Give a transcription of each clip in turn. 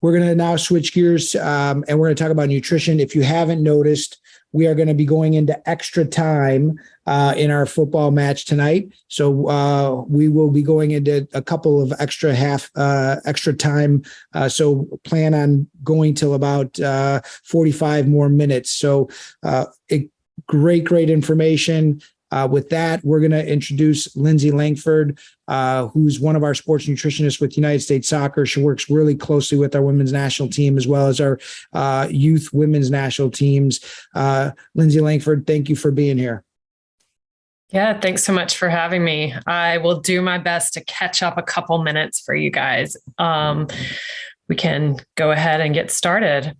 We're going to now switch gears and we're going to talk about nutrition. If you haven't noticed, we are going to be going into extra time in our football match tonight. So we will be going into a couple of extra time. So plan on going till about 45 more minutes. So great information. With that, we're going to introduce Lindsay Langford, who's one of our sports nutritionists with United States Soccer. She works really closely with our women's national team as well as our youth women's national teams. Lindsay Langford, thank you for being here. Yeah, thanks so much for having me. I will do my best to catch up a couple minutes for you guys. We can go ahead and get started.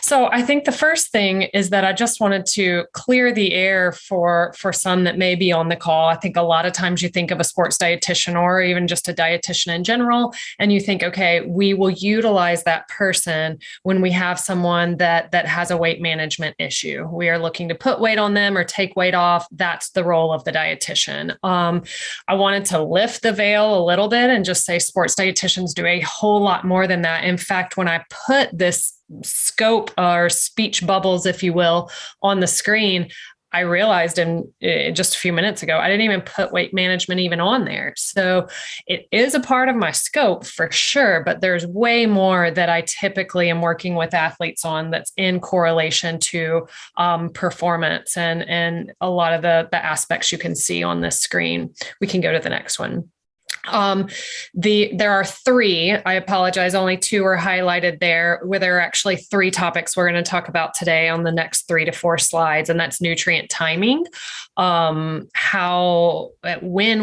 So I think the first thing is that I just wanted to clear the air for some that may be on the call. I think a lot of times you think of a sports dietitian or even just a dietitian in general, and you think, okay, we will utilize that person when we have someone that has a weight management issue. We are looking to put weight on them or take weight off. That's the role of the dietitian. I wanted to lift the veil a little bit and just say sports dietitians do a whole lot more than that. In fact, when I put this scope or speech bubbles, if you will, on the screen, I realized in just a few minutes ago, I didn't even put weight management even on there. So it is a part of my scope for sure, but there's way more that I typically am working with athletes on that's in correlation to performance and a lot of the aspects you can see on this screen. We can go to the next one. There are three, I apologize, only two are highlighted there, where there are actually three topics we're going to talk about today on the next 3 to 4 slides. And that's nutrient timing, when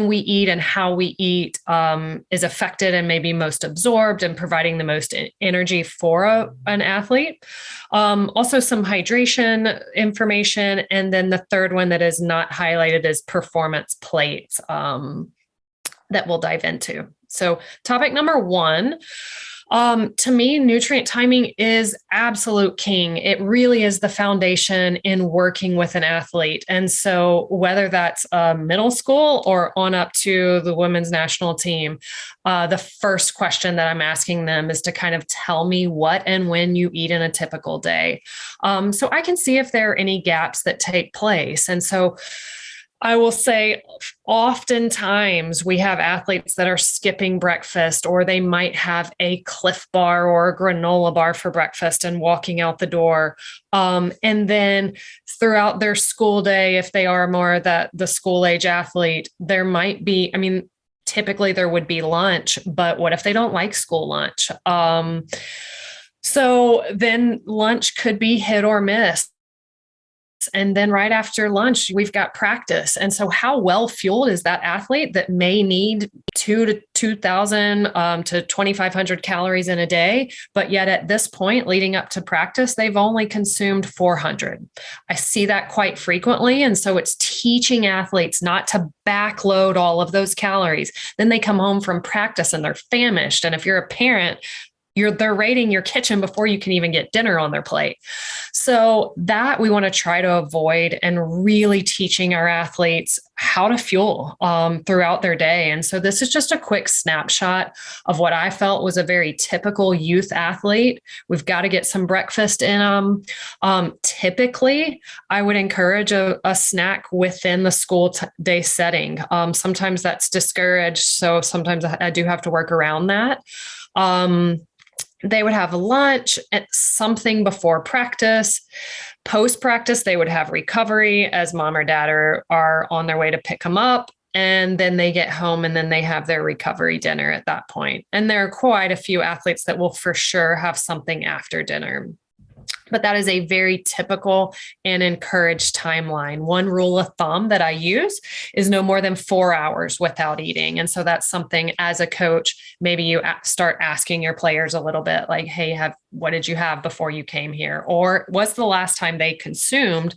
we eat and how we eat is affected and maybe most absorbed and providing the most energy for an athlete. Also some hydration information. And then the third one that is not highlighted is performance plates. That we'll dive into. So topic number 1, to me, nutrient timing is absolute king. It really is the foundation in working with an athlete. And so whether that's middle school or on up to the women's national team, the first question that I'm asking them is to kind of tell me what and when you eat in a typical day. So I can see if there are any gaps that take place. And so I will say oftentimes we have athletes that are skipping breakfast, or they might have a Cliff Bar or a granola bar for breakfast and walking out the door. And then throughout their school day, if they are more the school age athlete, there might be, typically there would be lunch, but what if they don't like school lunch? So then lunch could be hit or miss. And then right after lunch, we've got practice. And so how well fueled is that athlete that may need 2,000 to 2,500 calories in a day, but yet at this point leading up to practice, they've only consumed 400. I see that quite frequently. And so it's teaching athletes not to backload all of those calories. Then they come home from practice and they're famished. And if you're a parent, they're raiding your kitchen before you can even get dinner on their plate. So that we want to try to avoid, and really teaching our athletes how to fuel throughout their day. And so this is just a quick snapshot of what I felt was a very typical youth athlete. We've got to get some breakfast in them. Typically, I would encourage a snack within the school day setting. Sometimes that's discouraged. So sometimes I do have to work around that. They would have lunch at something before practice. Post practice, they would have recovery as mom or dad are on their way to pick them up. And then they get home and then they have their recovery dinner at that point. And there are quite a few athletes that will for sure have something after dinner. But that is a very typical and encouraged timeline. One rule of thumb that I use is no more than 4 hours without eating. And so that's something as a coach, maybe you start asking your players a little bit like, hey, what did you have before you came here? Or was the last time they consumed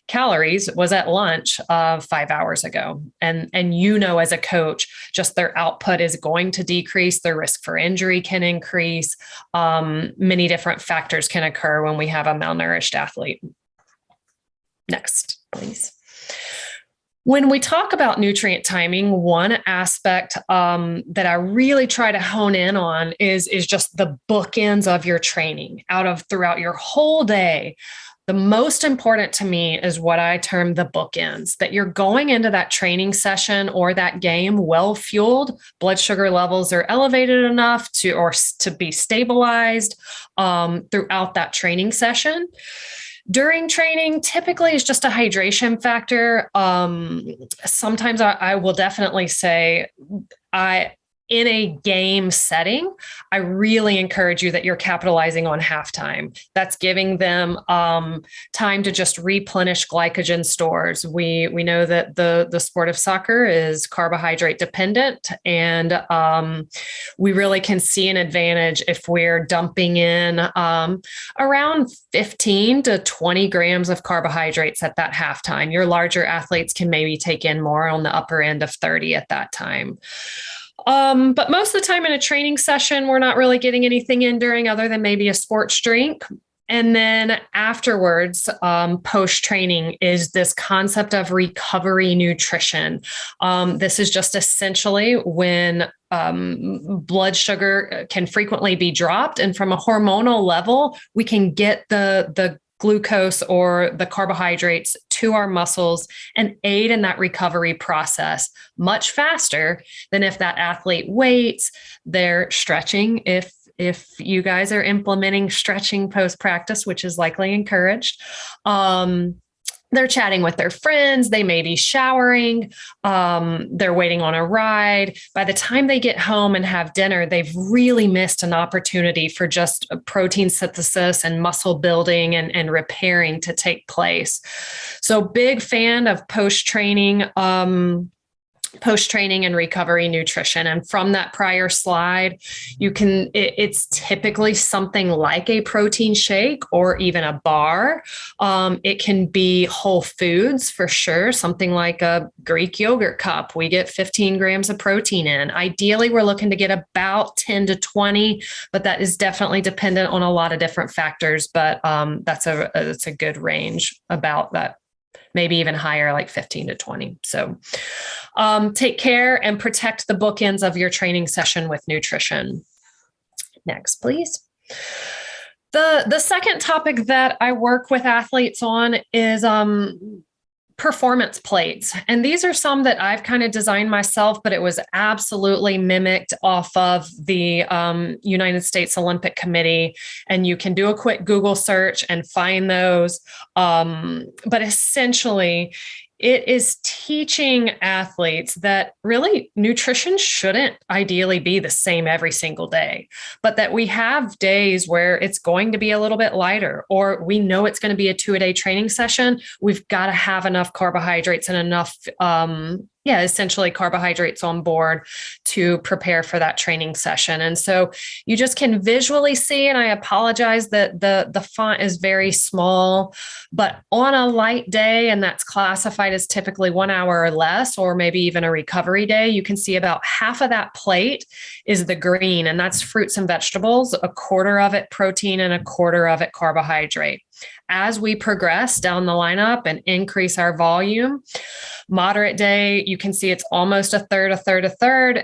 calories was at lunch 5 hours ago. And as a coach, just their output is going to decrease. Their risk for injury can increase. Many different factors can occur when we have a malnourished athlete. Next, please. When we talk about nutrient timing, one aspect that I really try to hone in on is just the bookends of your training throughout your whole day. The most important to me is what I term the bookends, that you're going into that training session or that game well fueled, blood sugar levels are elevated enough to be stabilized throughout that training session. During training, typically it's just a hydration factor. Sometimes I will definitely say in a game setting, I really encourage you that you're capitalizing on halftime. That's giving them time to just replenish glycogen stores. We know that the sport of soccer is carbohydrate dependent, and we really can see an advantage if we're dumping in around 15 to 20 grams of carbohydrates at that halftime. Your larger athletes can maybe take in more on the upper end of 30 at that time. But most of the time in a training session, we're not really getting anything in during other than maybe a sports drink. And then afterwards, post-training is this concept of recovery nutrition. This is just essentially when blood sugar can frequently be dropped. And from a hormonal level, we can get the glucose or the carbohydrates to our muscles and aid in that recovery process much faster than if that athlete waits, they're stretching. If you guys are implementing stretching post-practice, which is likely encouraged, they're chatting with their friends, they may be showering, they're waiting on a ride. By the time they get home and have dinner, they've really missed an opportunity for just protein synthesis and muscle building and repairing to take place. So big fan of post-training and recovery nutrition. And from that prior slide, it's typically something like a protein shake or even a bar. It can be whole foods for sure. Something like a Greek yogurt cup. We get 15 grams of protein in. Ideally, we're looking to get about 10 to 20, but that is definitely dependent on a lot of different factors. But that's a good range about that. Maybe even higher, like 15 to 20. So take care and protect the bookends of your training session with nutrition. Next, please. The second topic that I work with athletes on is performance plates. And these are some that I've kind of designed myself, but it was absolutely mimicked off of the United States Olympic Committee. And you can do a quick Google search and find those. But essentially, it is teaching athletes that really nutrition shouldn't ideally be the same every single day, but that we have days where it's going to be a little bit lighter, or we know it's going to be a 2-a-day training session. We've got to have enough carbohydrates and enough essentially carbohydrates on board to prepare for that training session. And so you just can visually see, and I apologize that the font is very small, but on a light day, and that's classified as typically 1 hour or less, or maybe even a recovery day, you can see about half of that plate is the green, and that's fruits and vegetables, a quarter of it protein and a quarter of it carbohydrate. As we progress down the lineup and increase our volume, moderate day, you can see it's almost a third.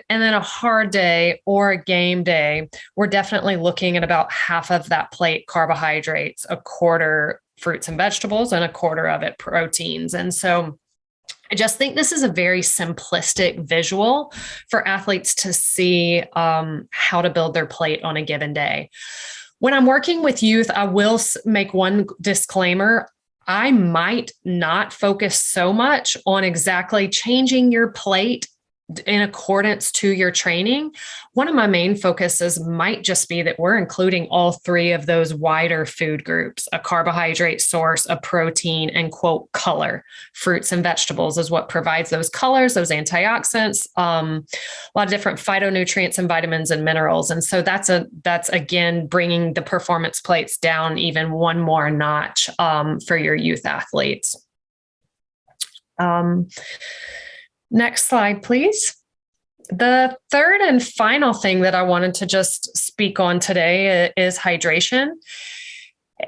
And then a hard day or a game day, we're definitely looking at about half of that plate carbohydrates, a quarter fruits and vegetables, and a quarter of it proteins. And so I just think this is a very simplistic visual for athletes to see how to build their plate on a given day. When I'm working with youth, I will make one disclaimer. I might not focus so much on exactly changing your plate in accordance to your training. One of my main focuses might just be that we're including all three of those wider food groups: a carbohydrate source, a protein, and quote, color. Fruits and vegetables is what provides those colors, those antioxidants, a lot of different phytonutrients and vitamins and minerals. And so that's again, bringing the performance plates down even one more notch for your youth athletes. Next slide, please. The third and final thing that I wanted to just speak on today is hydration.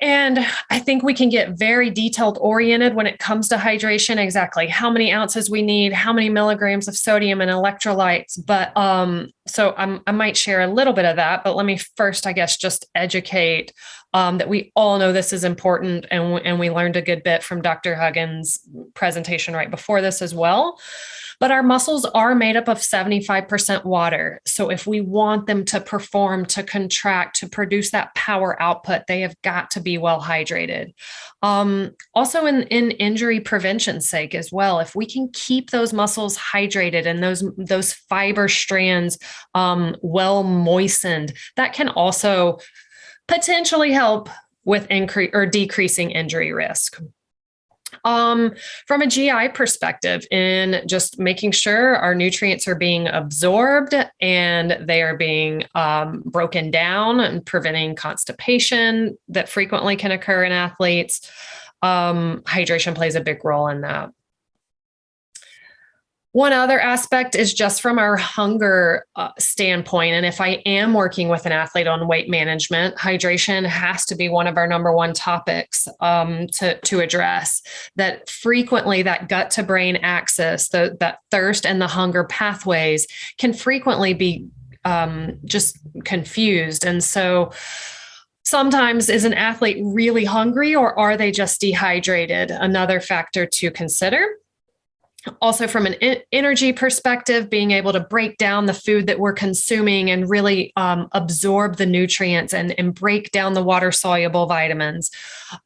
And I think we can get very detailed oriented when it comes to hydration, exactly how many ounces we need, how many milligrams of sodium and electrolytes. But so I might share a little bit of that, but let me first, I guess, just educate that we all know this is important. And we learned a good bit from Dr. Huggins' presentation right before this as well. But our muscles are made up of 75% water. So if we want them to perform, to contract, to produce that power output, they have got to be well hydrated. Also in injury prevention's sake as well, if we can keep those muscles hydrated and those fiber strands well moistened, that can also potentially help with decreasing injury risk. From a GI perspective, in just making sure our nutrients are being absorbed and they are being broken down and preventing constipation that frequently can occur in athletes, hydration plays a big role in that. One other aspect is just from our hunger standpoint. And if I am working with an athlete on weight management, hydration has to be one of our number one topics to address. That frequently that gut to brain axis, that thirst and the hunger pathways can frequently be just confused. And so sometimes is an athlete really hungry or are they just dehydrated? Another factor to consider. Also, from an energy perspective, being able to break down the food that we're consuming and really absorb the nutrients and break down the water soluble vitamins.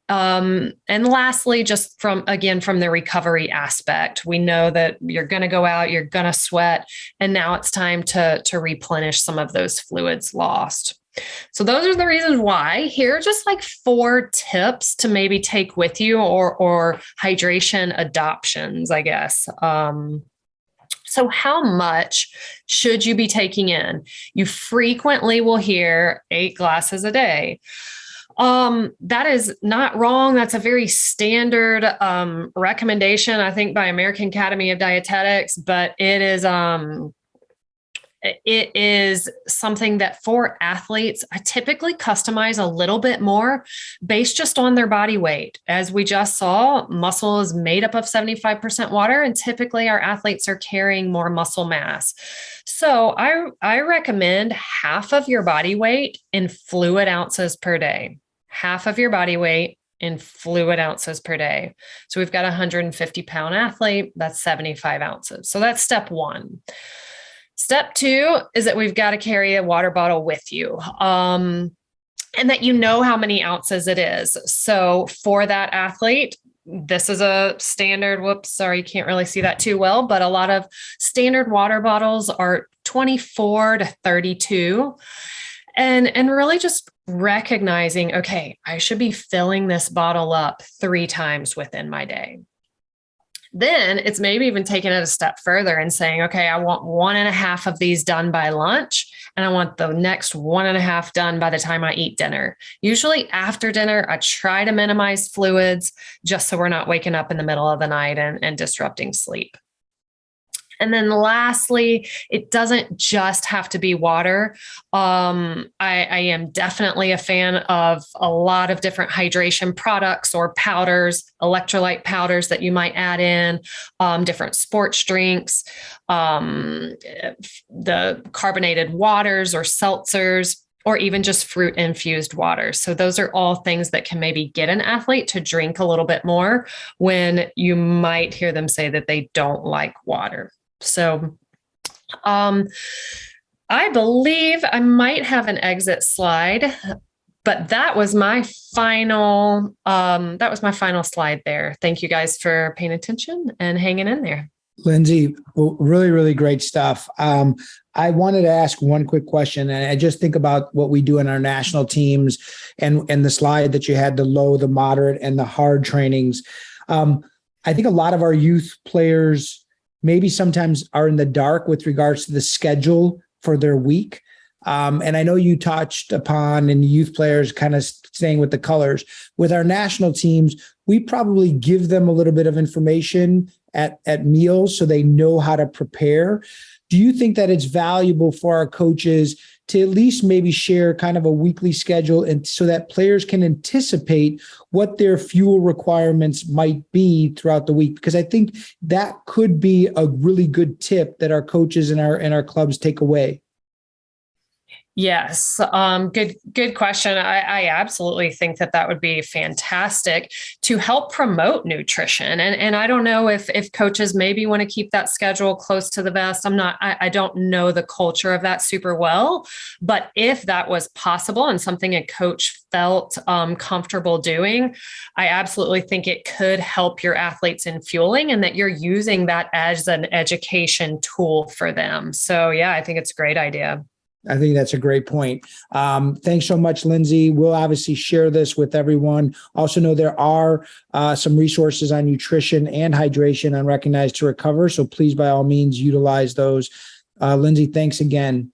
And lastly, just from the recovery aspect, we know that you're going to go out, you're going to sweat, and now it's time to replenish some of those fluids lost. So those are the reasons why. Here are just like 4 tips to maybe take with you or hydration adoptions, I guess. So how much should you be taking in? You frequently will hear 8 glasses a day. That is not wrong. That's a very standard recommendation, I think, by American Academy of Dietetics, but it is something that for athletes, I typically customize a little bit more based just on their body weight. As we just saw, muscle is made up of 75% water, and typically our athletes are carrying more muscle mass. So I recommend half of your body weight in fluid ounces per day. Half of your body weight in fluid ounces per day. So we've got a 150-pound athlete, that's 75 ounces. So that's step 1. Step 2 is that we've got to carry a water bottle with you, and that you know how many ounces it is. So for that athlete, this is a standard, you can't really see that too well, but a lot of standard water bottles are 24 to 32. And really just recognizing, okay, I should be filling this bottle up 3 times within my day. Then it's maybe even taking it a step further and saying, okay, I want 1.5 of these done by lunch, and I want the next 1.5 done by the time I eat dinner. Usually after dinner, I try to minimize fluids just so we're not waking up in the middle of the night and disrupting sleep. And then lastly, it doesn't just have to be water. I am definitely a fan of a lot of different hydration products or powders, electrolyte powders that you might add in, different sports drinks, the carbonated waters or seltzers, or even just fruit infused water. So those are all things that can maybe get an athlete to drink a little bit more when you might hear them say that they don't like water. So, I believe I might have an exit slide, but that was my final slide there. Thank you guys for paying attention and hanging in there. Lindsay, really, really great stuff. I wanted to ask one quick question, and I just think about what we do in our national teams and the slide that you had, the low, the moderate, and the hard trainings. I think a lot of our youth players maybe sometimes are in the dark with regards to the schedule for their week. And I know you touched upon, and youth players kind of staying with the colors. With our national teams, we probably give them a little bit of information at meals so they know how to prepare. Do you think that it's valuable for our coaches to at least maybe share kind of a weekly schedule, and so that players can anticipate what their fuel requirements might be throughout the week, because I think that could be a really good tip that our coaches and our clubs take away. Yes. Good question. I absolutely think that would be fantastic to help promote nutrition. And I don't know if coaches maybe want to keep that schedule close to the vest. I don't know the culture of that super well, but if that was possible and something a coach felt comfortable doing, I absolutely think it could help your athletes in fueling, and that you're using that as an education tool for them. So yeah, I think it's a great idea. I think that's a great point. Thanks so much, Lindsay. We'll obviously share this with everyone. Also know there are some resources on nutrition and hydration on Recognize to Recover. So please, by all means, utilize those. Lindsay, thanks again.